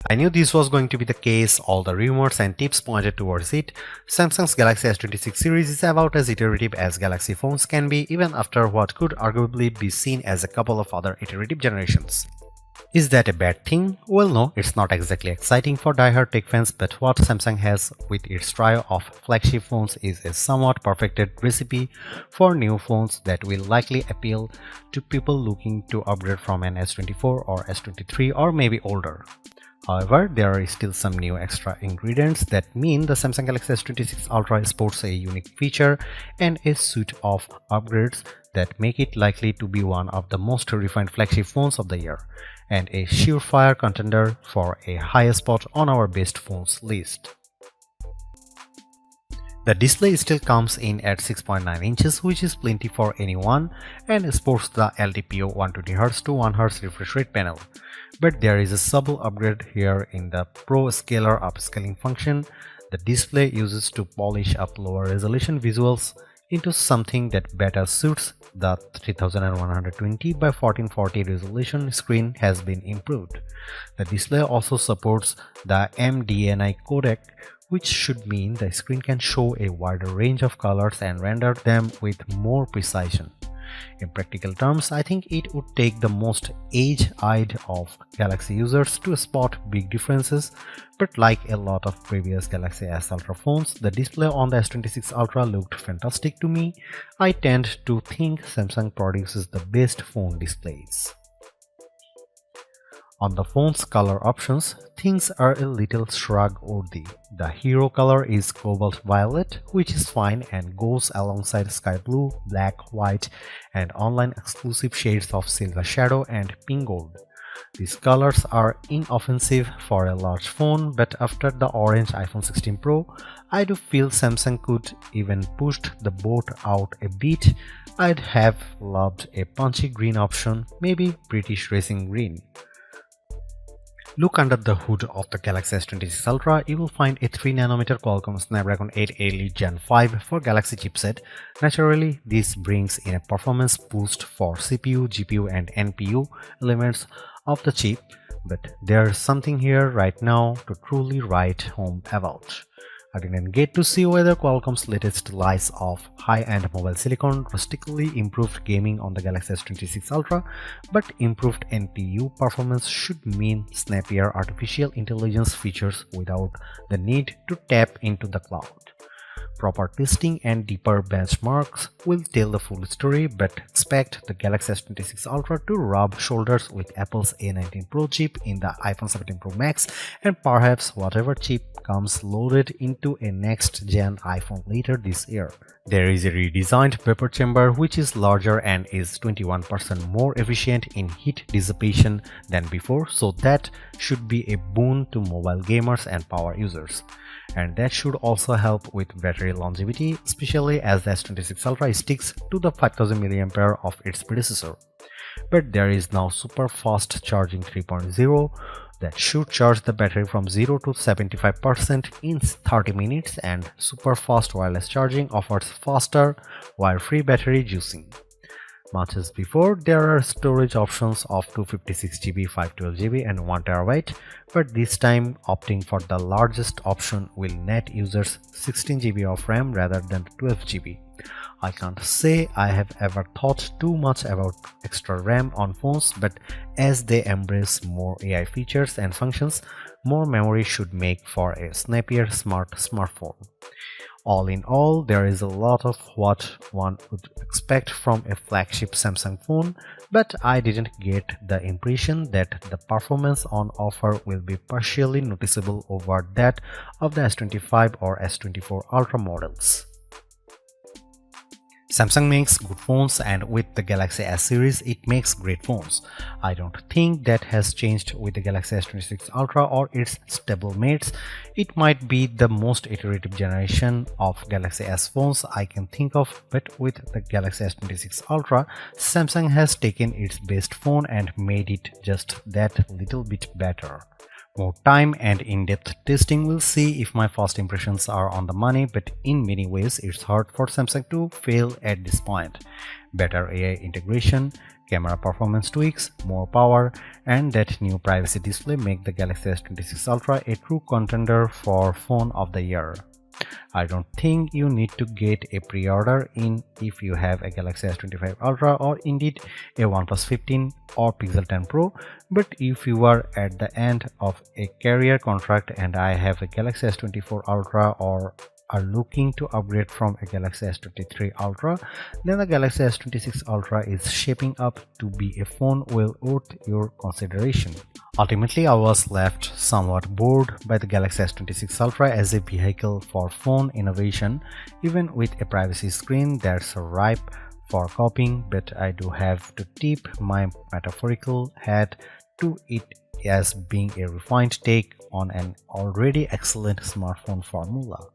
I knew this was going to be the case, all the rumors and tips pointed towards it. Samsung's Galaxy S26 series is about as iterative as Galaxy phones can be, even after what could arguably be seen as a couple of other iterative generations. Is that a bad thing? Well, no, it's not exactly exciting for die-hard tech fans, but what Samsung has with its trio of flagship phones is a somewhat perfected recipe for new phones that will likely appeal to people looking to upgrade from an S24 or S23 or maybe older. However, there are still some new extra ingredients that mean the Samsung Galaxy S26 Ultra sports a unique feature and a suite of upgrades that make it likely to be one of the most refined flagship phones of the year, and a surefire contender for a high spot on our best phones list. The display still comes in at 6.9 inches, which is plenty for anyone, and sports the LTPO 120Hz to 1Hz refresh rate panel. But there is a subtle upgrade here in the Pro Scaler upscaling function the display uses to polish up lower resolution visuals into something that better suits the 3120 by 1440 resolution screen has been improved. The display also supports the MDNI codec, which should mean the screen can show a wider range of colors and render them with more precision. In practical terms, I think it would take the most age-eyed of Galaxy users to spot big differences, but like a lot of previous Galaxy S Ultra phones, the display on the S26 Ultra looked fantastic to me. I tend to think Samsung produces the best phone displays. On the phone's color options, things are a little shrug-worthy. The hero color is cobalt violet, which is fine and goes alongside sky blue, black, white, and online exclusive shades of silver shadow and pink gold. These colors are inoffensive for a large phone, but after the orange iPhone 16 Pro, I do feel Samsung could even pushed the boat out a bit. I'd have loved a punchy green option, maybe British racing green. Look under the hood of the Galaxy S26 Ultra, you will find a 3nm Qualcomm Snapdragon 8 Elite Gen 5 for Galaxy chipset. Naturally, this brings in a performance boost for CPU, GPU and NPU elements of the chip, but there's something here right now to truly write home about. I didn't get to see whether Qualcomm's latest slice of high-end mobile silicon drastically improved gaming on the Galaxy S26 Ultra, but improved NPU performance should mean snappier artificial intelligence features without the need to tap into the cloud. Proper testing and deeper benchmarks will tell the full story, but expect the Galaxy S26 Ultra to rub shoulders with Apple's A19 Pro chip in the iPhone 17 Pro Max and perhaps whatever chip comes loaded into a next-gen iPhone later this year. There is a redesigned vapor chamber which is larger and is 21% more efficient in heat dissipation than before, so that should be a boon to mobile gamers and power users. And that should also help with battery longevity, especially as the S26 Ultra sticks to the 5000 mAh of its predecessor. But there is now super fast charging 3.0 that should charge the battery from 0 to 75% in 30 minutes, and super fast wireless charging offers faster wire-free battery juicing. Much as before, there are storage options of 256GB, 512GB and 1TB, but this time opting for the largest option will net users 16GB of RAM rather than 12GB. I can't say I have ever thought too much about extra RAM on phones, but as they embrace more AI features and functions, more memory should make for a snappier smart smartphone. All in all, there is a lot of what one would expect from a flagship Samsung phone, but I didn't get the impression that the performance on offer will be partially noticeable over that of the S25 or S24 Ultra models. Samsung makes good phones, and with the Galaxy S series it makes great phones. I don't think that has changed with the Galaxy S26 Ultra or its stablemates. It might be the most iterative generation of Galaxy S phones I can think of, but with the Galaxy S26 Ultra, Samsung has taken its best phone and made it just that little bit better. More time and in-depth testing will see if my first impressions are on the money, but in many ways it's hard for Samsung to fail at this point. Better AI integration, camera performance tweaks, more power, and that new privacy display make the Galaxy S26 Ultra a true contender for Phone of the Year. I don't think you need to get a pre-order in if you have a Galaxy S25 Ultra or indeed a OnePlus 15 or Pixel 10 Pro, but if you are at the end of a career contract and I have a Galaxy S24 Ultra or are looking to upgrade from a Galaxy S23 Ultra, then the Galaxy S26 Ultra is shaping up to be a phone well worth your consideration. Ultimately, I was left somewhat bored by the Galaxy S26 Ultra as a vehicle for phone innovation, even with a privacy screen that's ripe for copying, but I do have to tip my metaphorical hat to it as being a refined take on an already excellent smartphone formula.